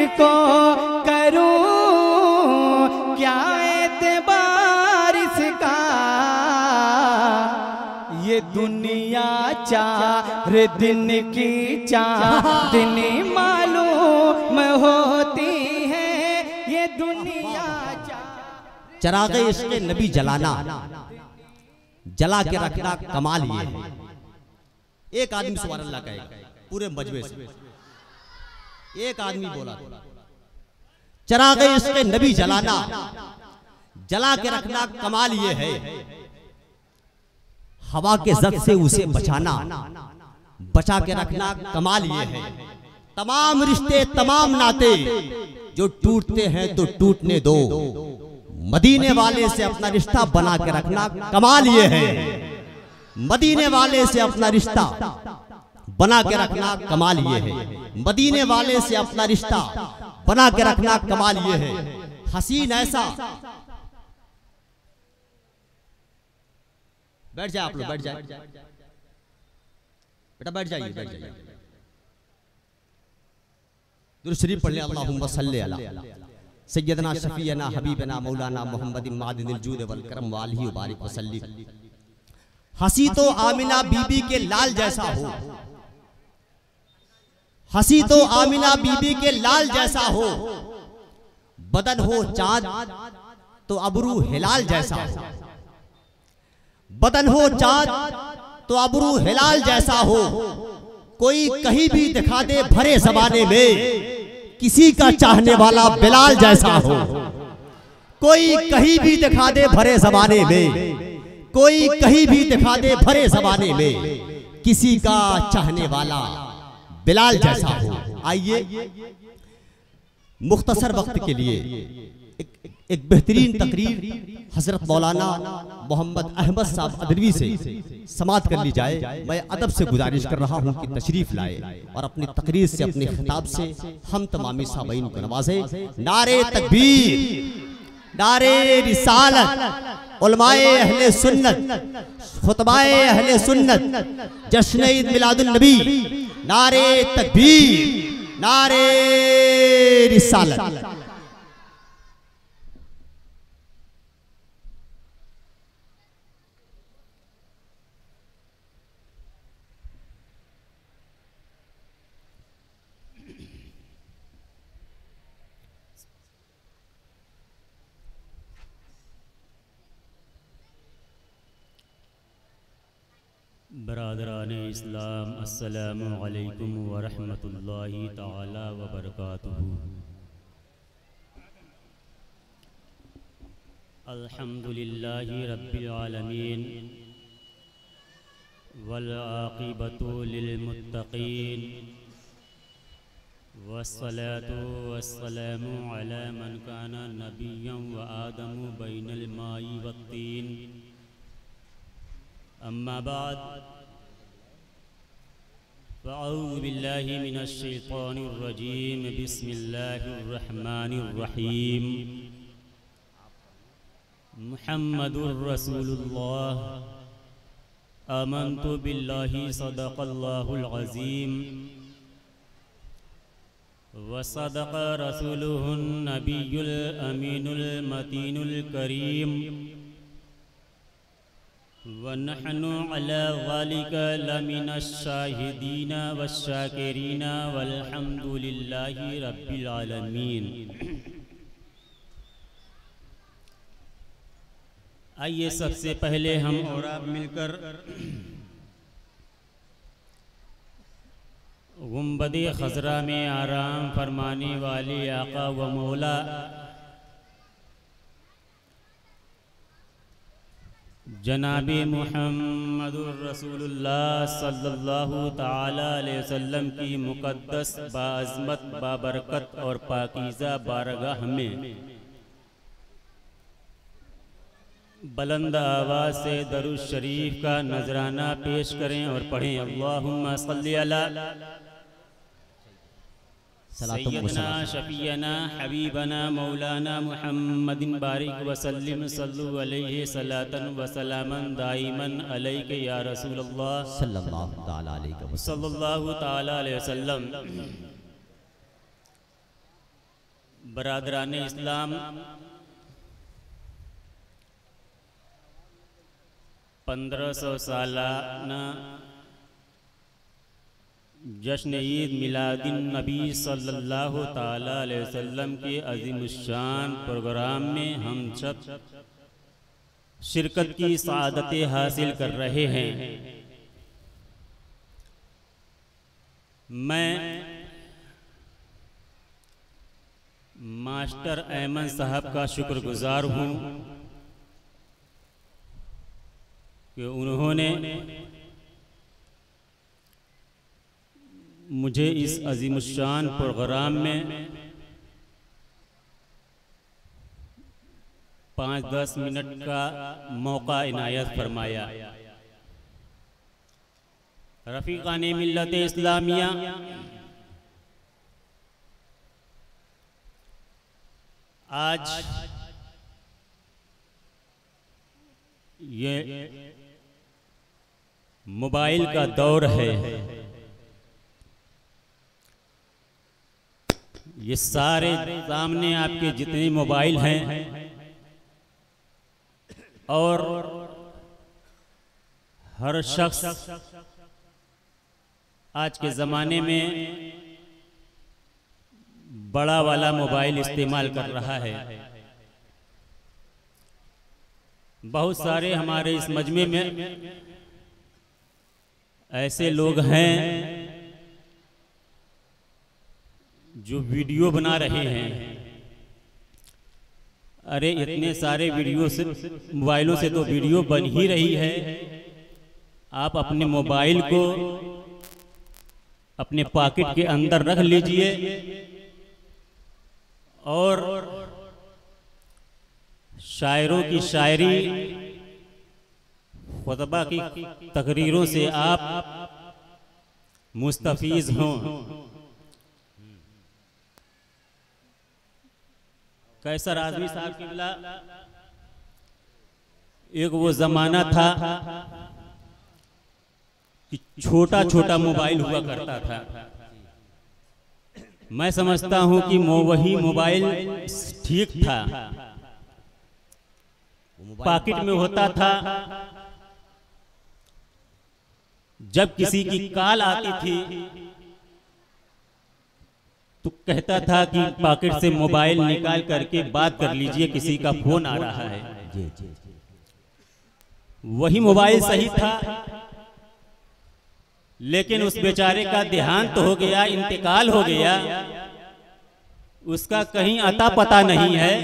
किसको करूं, क्या एतबार इसका, ये दुनिया 4 दिन की चांदनी मालूम होती है, ये दुनिया चरागे इश्क़े नबी जलाना, जला के रखना कमाल ये है। एक आदमी सुभान अल्लाह कहे पूरे मजमे से, एक आदमी बोला चरागे इश्क़े नबी जलाना, जला के रखना कमाल ये है, हवा के ज़द से उसे बचाना, बचा के रखना कमाल ये है। तमाम रिश्ते तमाम नाते जो टूटते हैं तो टूटने दो, मदीने वाले से अपना रिश्ता बना के रखना कमाल ये है। मदीने वाले से अपना रिश्ता बना के रखना कमाल ये है। मदीने वाले से अपना रिश्ता बना के रखना कमाल ये है। हसीन ऐसा, बैठ जाए आप लोग, बैठ जाए बेटा, बैठ जाइए, बैठ जाइए। दुरूद शरीफ पढ़ ले, अल्लाहुम्मा सल्ली अला सय्यदना शफीअना हबीबना मौलाना मुहम्मद मादिनिल जूद वल करम वालिहि व बारिक वसल्लिम। हंसी तो आमिना बीबी के लाल जैसा हो, हंसी तो आमिना बीबी के लाल जैसा हो, बदन हो चांद तो अबरू हिलाल जैसा हो, बदन हो चांद तो अबरू हिलाल जैसा हो। कोई कहीं भी दिखा दे भरे जमाने में, किसी का चाहने वाला बिलाल जैसा हो। कोई कहीं भी दिखा दे भरे जमाने में, कोई कहीं भी दिखा दे भरे जमाने में, किसी का चाहने वाला बिलाल जैसा हो। आइए मुख्तसर वक्त के लिए एक बेहतरीन तकरीर हजरत मौलाना मोहम्मद अहमद साहब अदरवी से समाअत कर ली जाए। मैं अदब से गुजारिश कर रहा हूँ कि तशरीफ लाए और अपनी तकरीर से, अपने खिताब से हम तमामी सामीन को नवाजे। नारे तकबीर, नारे रिसालत, उलमाए अहले सुन्नत, खुतबाए अहले सुन्नत, जश्न ईद मिलादुन नबी, नारे तकबीर, नारे रिसालत। बरादरान इस्लाम, अस्सलामु अलैकुम व रहमतुल्लाहि ताला व बरकातुहू। अल्हम्दुलिल्लाहि रब्बिल आलमीन वल आक़िबतु लिल मुत्तक़ीन वस्सलातु वस्सलामु अला मन काना नबिय्यन व आदमु बैनल माई वत्तीन। अम्मा बाद फ़अऊज़ु बिल्लाहि मिनश शैतानिर रजीम, बिस्मिल्लाहिर रहमानिर रहीम। मुहम्मदुर रसूलुल्लाह, आमन्तु बिल्लाहि सदक़ल्लाहुल अज़ीम व सदक़ रसूलुहुन नबियुल अमीनुल मतीनुल करीम व नहनु अला ज़ालिका लमिनश शाहिदीना वश्शाकिरीना वल्हम्दुलिल्लाहि रब्बिल आलमीन। आइए सबसे पहले हम और आप मिलकर गुंबद-ए खज़रा में आराम फरमाने वाले आका व मौला जनाबे मुहम्मदुर रसूलुल्लाह सल्लल्लाहु ताला अलैहि वसल्लम की मुक़द्दस बाअज़मत बाबरकत और पाकीज़ा बारगाह में बुलंद आवाज़ से दरूद शरीफ का नजराना पेश करें और पढ़ें। अल्लाहुम्मा सल्ली अला सय्यदना शफीअना हबीबना मौलाना मुहम्मदिन बारिक वसल्लिम सल्लु अलैहि सलातन व सलामन दाइमन अलैके या रसूलल्लाह सल्लल्लाहु ताला अलैहि वसल्लम। बरादरान इस्लाम, 1500 सालाना जश्न ईद मिलादुन नबी सल्लल्लाहु ताला अलैहि वसल्लम के अज़ीमुश्शान प्रोग्राम में हम सब शिरकत की सआदतें हासिल कर रहे हैं। मैं मास्टर अहमद साहब का शुक्रगुजार हूँ कि उन्होंने मुझे इस अज़ीमुश्शान प्रोग्राम में 5-10 मिनट का मौका इनायत फरमाया। रफ़ीक़ाने मिल्लत इस्लामिया आज ये मोबाइल का दौर है। ये सारे सामने आपके जितने मोबाइल हैं और हर शख्स आज के ज़माने में बड़ा वाला मोबाइल इस्तेमाल कर रहा है। बहुत सारे हमारे इस मजमे में ऐसे लोग हैं जो वीडियो बना रहे हैं। अरे इतने सारे वीडियो से मोबाइलों से तो वीडियो बन ही रही है। आप अपने मोबाइल को अपने पॉकेट के अंदर रख लीजिए और शायरों की शायरी, खुतबा की तकरीरों से आप मुस्तफीज हों। कैसर आज़मी साहब किबला, एक वो जमाना था कि छोटा छोटा मोबाइल हुआ करता था। मैं समझता हूं कि वही मोबाइल ठीक था। पॉकेट में होता था, जब किसी की कॉल आती थी तो कहता था कि पॉकेट से मोबाइल निकाल करके बात कर लीजिए, किसी का फोन आ रहा है। वही मोबाइल सही था, लेकिन उस बेचारे का देहांत हो गया, इंतकाल हो गया, उसका कहीं अता पता नहीं है।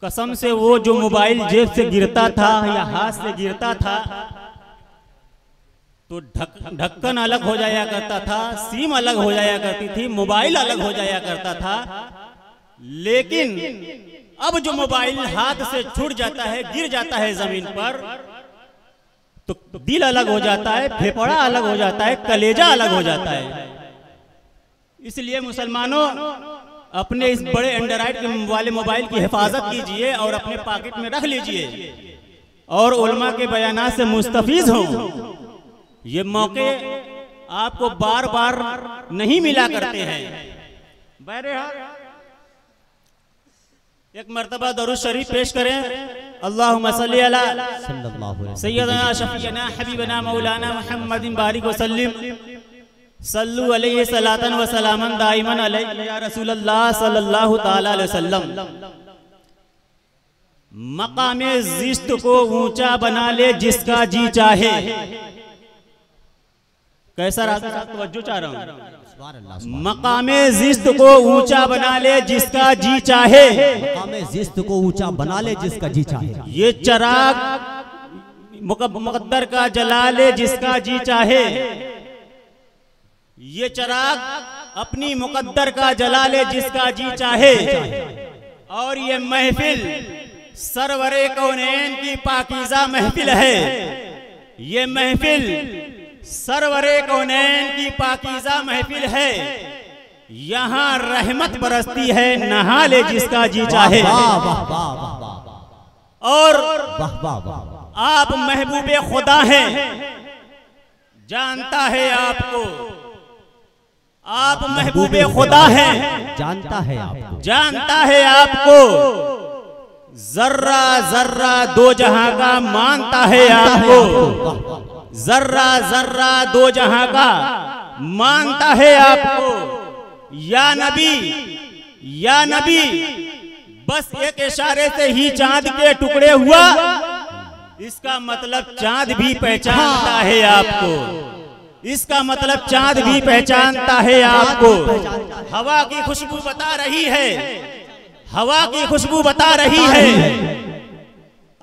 कसम से वो जो मोबाइल जेब से गिरता था या हाथ से गिरता था तो ढक्कन अलग हो जाया करता था, सिम अलग हो जाया करती थी, मोबाइल अलग हो जाया करता था। लेकिन अब जो मोबाइल हाथ से छूट जाता है, गिर जाता है जमीन पर, तो दिल अलग हो जाता है, फेफड़ा अलग हो जाता है, कलेजा अलग हो जाता है। इसलिए मुसलमानों, अपने इस बड़े एंड्रॉइड वाले मोबाइल की हिफाजत कीजिए और अपने पॉकेट में रख लीजिए और उलमा के बयानात से मुस्तफीज हों। ये मौके आपको बार बार नहीं मिला करते हैं। एक मर्तबा दरूद शरीफ पेश करें। अल्लाहुम्मा सल्ली अला सय्यदना शफीना हबीबना मौलाना मुहम्मदिन बारिक व सल्लिम सल्लु अलैहि सलातन व सलामन दाइमन अलैहि या रसूलल्लाह सल्लल्लाहु ताला अलैहि वसल्लम। मकामे ज़िश्त को ऊंचा बना ले जिसका जी चाहे। कैसा रास्ता तवज्जो चाह रहा हूँ। मकामे ज़िश्त को ऊंचा बना ले जिसका जी चाहे। मकामे ज़िश्त को ऊंचा बना ले जिसका जी चाहे। ये चराग मुकद्दर का जला ले जिसका जी चाहे। ये चराग अपनी मुकद्दर का जला ले जिसका जी चाहे। और ये महफिल सरवरे कौनैन की पाकीज़ा महफिल है। ये महफिल सरवरे कौनैन की पाकीज़ा महफिल है। यहाँ रहमत बरसती है, नहा ले जिसका जी चाहे। और आप महबूबे खुदा हैं, जानता है आपको आप महबूबे खुदा हैं, जानता है आपको, जानता है आपको, जर्रा जर्रा दो जहां का मानता है आपको, जर्रा जर्रा दो जहां का मानता है आपको। या नबी, या नबी, बस एक इशारे से ही चांद के टुकड़े हुआ, इसका मतलब चांद भी पहचानता है आपको, इसका मतलब चांद भी पहचानता है आपको। हवा की खुशबू बता रही है, हवा की खुशबू बता रही है,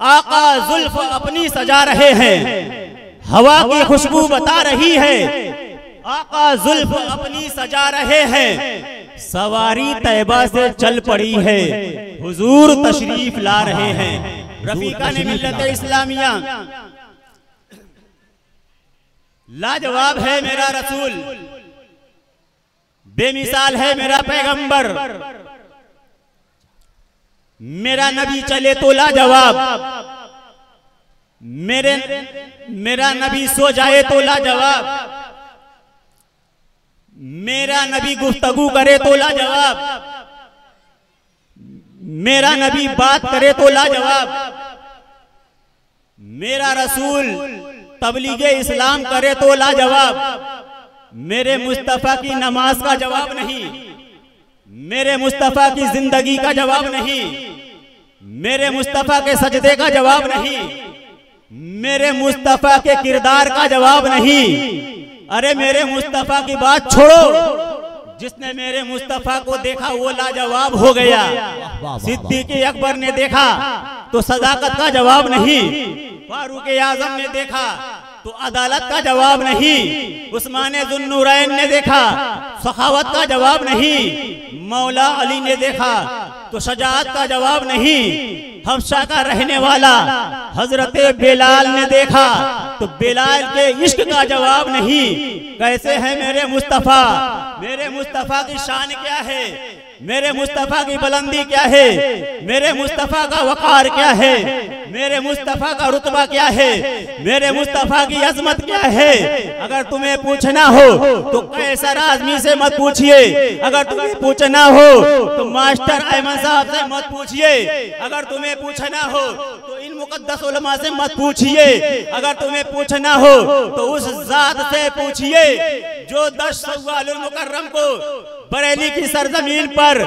आका जुल्फ अपनी सजा रहे हैं। हवा की खुशबू बता रही है, आका जुल्फ अपनी सजा रहे हैं। सवारी तैबा से चल पड़ी है, हुजूर तशरीफ ला रहे हैं। रफीका ने मिल्लत इस्लामिया, लाजवाब है मेरा रसूल, बेमिसाल है मेरा पैगंबर, मेरा नबी चले तो लाजवाब, मेरा नबी सो जाए तो लाजवाब, मेरा नबी गुफ्तगू करे तो लाजवाब, मेरा नबी बात करे तो लाजवाब, मेरा रसूल तबलीगे इस्लाम करे तो लाजवाब। मेरे मुस्तफा की नमाज का जवाब नहीं, मेरे मुस्तफा की जिंदगी का जवाब नहीं, मेरे मुस्तफा के सजदे का जवाब नहीं, मेरे मुस्तफा के किरदार का जवाब नहीं। अरे मेरे मुस्तफा की बात छोड़ो, जिसने मेरे मुस्तफा को देखा वो लाजवाब हो गया। सिद्दीक़ अकबर ने देखा तो सदाकत का जवाब नहीं, फारूक आजम ने देखा तो अदालत का जवाब नहीं, उस्मान जुन्नूरैन ने देखा सखावत का जवाब नहीं, मौला अली ने देखा तो शजाअत का जवाब नहीं, हफ्सा का रहने वाला हजरत बेलाल ने देखा तो बेलाल के इश्क का जवाब नहीं। कैसे है मेरे मुस्तफा, मेरे मुस्तफा की शान क्या है, मेरे मुस्तफा की बुलंदी क्या है, मेरे मुस्तफा का वकार क्या है, मेरे मुस्तफा का रुतबा क्या है, मेरे मुस्तफा की अजमत क्या है। अगर तुम्हें पूछना हो तो कैसर आजमी से मत पूछिए, अगर तुम्हें पूछना हो तो मास्टर अहमद साहब से मत पूछिए, अगर तुम्हें पूछना हो तो इन मुकद्दस उलमा से मत पूछिए, अगर तुम्हें पूछना हो तो उस जात से पूछिए जो 10 शव्वाल मुकर्रम को बरेली की सरजमीन पर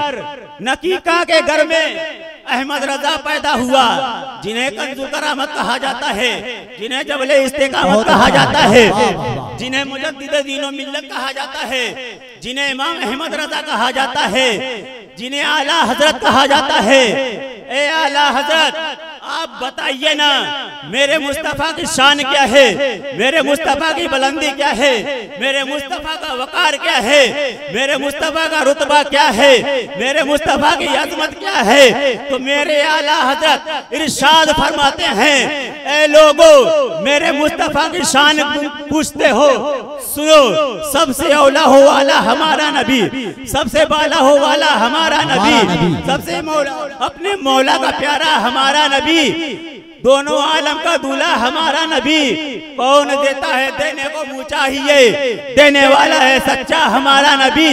नकीका के घर में अहमद रजा पैदा हुआ, जिन्हें कंजू करामत कहा जाता है, जिन्हें जबले इस्तेकामत कहा जाता है, जिन्हें मुजद्दिद दीनो मिल्लत कहा जाता है, जिन्हें इमाम अहमद रजा कहा जाता है, जिन्हें आला हजरत कहा जाता है। ए आला हजरत, आप बताइए ना मेरे मुस्तफा की शान क्या है, मेरे मुस्तफा की बुलंदी क्या है, मेरे मुस्तफा का वकार क्या है, मेरे मुस्तफा का रुतबा क्या है, मेरे मुस्तफा की अजमत क्या है। तो मेरे आला हजरत इरशाद फरमाते हैं, ए लोगो मेरे मुस्तफा की शान पूछते हो, सुनो, सबसे औला हो वाला हमारा नबी, सबसे बाला हो वाला हमारा नबी, सबसे मौला अपने मौला का प्यारा हमारा नबी, दोनों आलम का दूल्हा हमारा नबी। कौन देता है देने को मुँह चाहिए, देने वाला है सच्चा हमारा नबी।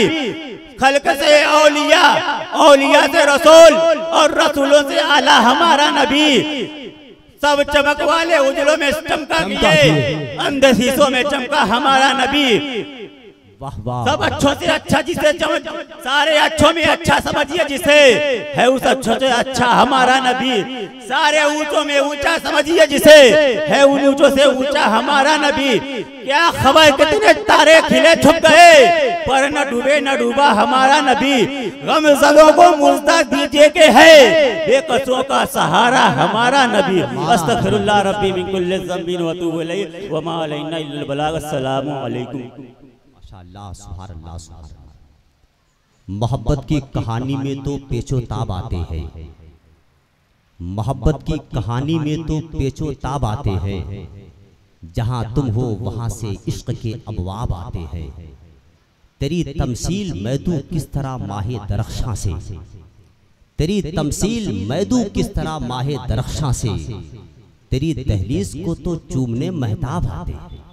खल्क से औलिया, औलिया से रसूल और रसूलों से आला हमारा नबी। सब चमक वाले उजलों में चमका किए, अंधे शीशों में चमका हमारा नबी। सब अच्छों से अच्छा जिसे सारे अच्छों में अच्छा समझिए जिसे, है उस अच्छों से अच्छा हमारा नबी। सारे ऊंचों में ऊंचा समझिए जिसे, है उन ऊंचों से ऊंचा हमारा नबी। क्या खबर कितने तारे खिले छुप गए, पर न डूबे न डूबा हमारा नबी। गमज़दों को मुर्दा दीजिए के है, बेकसों का सहारा हमारा नबी। अस्तगफिरुल्लाह रब्बी मिन कुल्लि ज़ंबिन व अतूबु इलैहि व मा अलैना इल्लल बलाग। अस्सलामु अलैकुम। मोहब्बत की कहानी में तो पेचो ताब आते हैं, मोहब्बत की कहानी में तो पेचो ताब आते हैं। जहां तुम हो वहां से इश्क के अबवाब आते हैं। तेरी तमसील मैदू किस तरह माहे दरख्शां से, तेरी तमसील मैदू किस तरह माहे दरख्शां से। तेरी दहलीज को तो चूमने महताब आते हैं,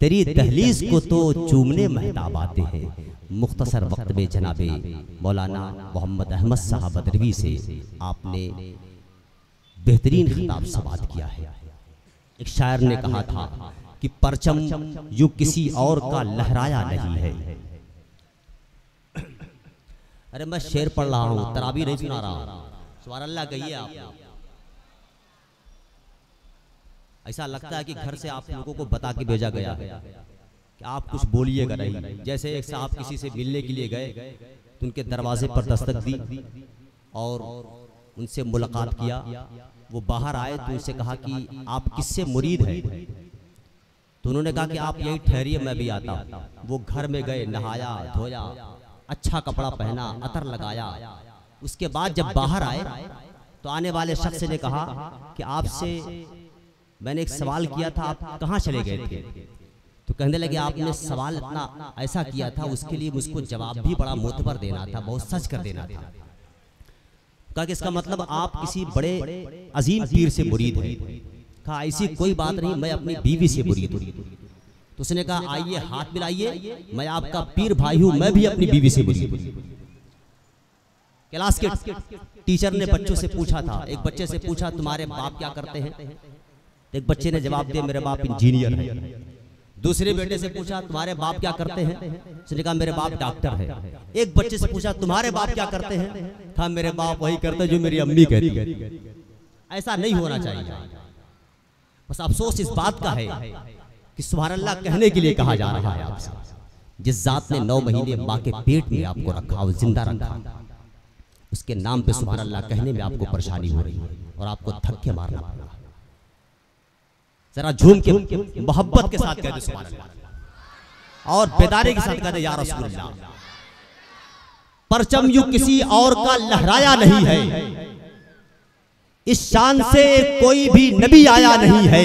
तेरी दहलीज को तो चूमने महताब आते हैं। मुख्तसर वक्त में जनाबे मौलाना मोहम्मद अहमद साहब बदरवी से आपने बेहतरीन खिताब समाअत किया है। एक शायर ने कहा था कि परचम यूं किसी और का लहराया नहीं है। अरे मैं शेर पढ़ रहा हूं, तराबी नहीं सुना रहा। सुभान अल्लाह कहिए आप। ऐसा लगता है कि घर से आप लोगों को बता के भेजा गया है कि आप कुछ बोलिएगा नहीं। जैसे एक साहब किसी से मिलने के लिए गए तो उनके दरवाजे पर दस्तक दी और उनसे मुलाकात किया। वो बाहर आए तो उनसे कहा कि आप किससे मुरीद हैं? तो उन्होंने कहा कि आप यहीं ठहरिए, मैं भी आता। वो घर में गए, नहाया धोया, अच्छा कपड़ा पहना, अतर लगाया। उसके बाद जब बाहर आए तो आने वाले शख्स ने कहा कि आपसे मैंने एक सवाल किया था, आप कहाँ चले गए थे? तो कहने लगे आपने सवाल इतना ऐसा किया था, उसके लिए मुझको जवाब भी बड़ा मोतबर देना था, बहुत सच कर देना था। कहा कि इसका मतलब आप किसी बड़े अजीम पीर से मुरीद हैं। कहा ऐसी कोई बात नहीं, मैं अपनी बीवी से मुरीद हूँ। तो उसने कहा आइए हाथ मिलाइए, मैं आपका पीर भाई हूँ, मैं भी अपनी बीवी से मुरीद हूँ। क्लास के टीचर ने बच्चों से पूछा था, एक बच्चे से पूछा तुम्हारे बाप क्या करते हैं? एक बच्चे ने जवाब दिया मेरे बाप इंजीनियर है। दूसरे बेटे से पूछा तुम्हारे बाप क्या करते हैं? उसने कहा मेरे बाप डॉक्टर है। एक बच्चे से पूछा तुम्हारे बाप क्या करते हैं? कहा मेरे बाप वही करते जो मेरी अम्मी कहती है। ऐसा नहीं होना चाहिए। बस अफसोस इस बात का है कि सुभान अल्लाह कहने के लिए कहा जा रहा है आपसे। जिस जात ने 9 महीने माँ के पेट में आपको रखा और जिंदा रखा, उसके नाम पे सुभान अल्लाह कहने में आपको परेशानी हो रही है और आपको धक्के मारना पड़ रहा है। जरा झूम के मोहब्बत के साथ कहते सुभान अल्लाह और बेदारी के साथ कहते या रसूल अल्लाह। परचम यूं किसी और का लहराया नहीं है, इस शान से कोई भी नबी आया नहीं है।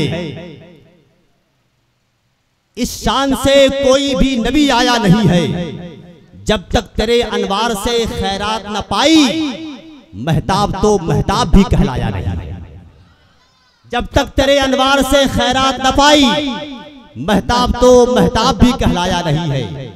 इस शान से कोई भी नबी आया नहीं है। जब तक तेरे अनवार से खैरात न पाई, महताब तो महताब भी कहलाया नहीं है। जब तक तेरे अनवार से खैरात न पाई, महताब तो महताब भी कहलाया नहीं है।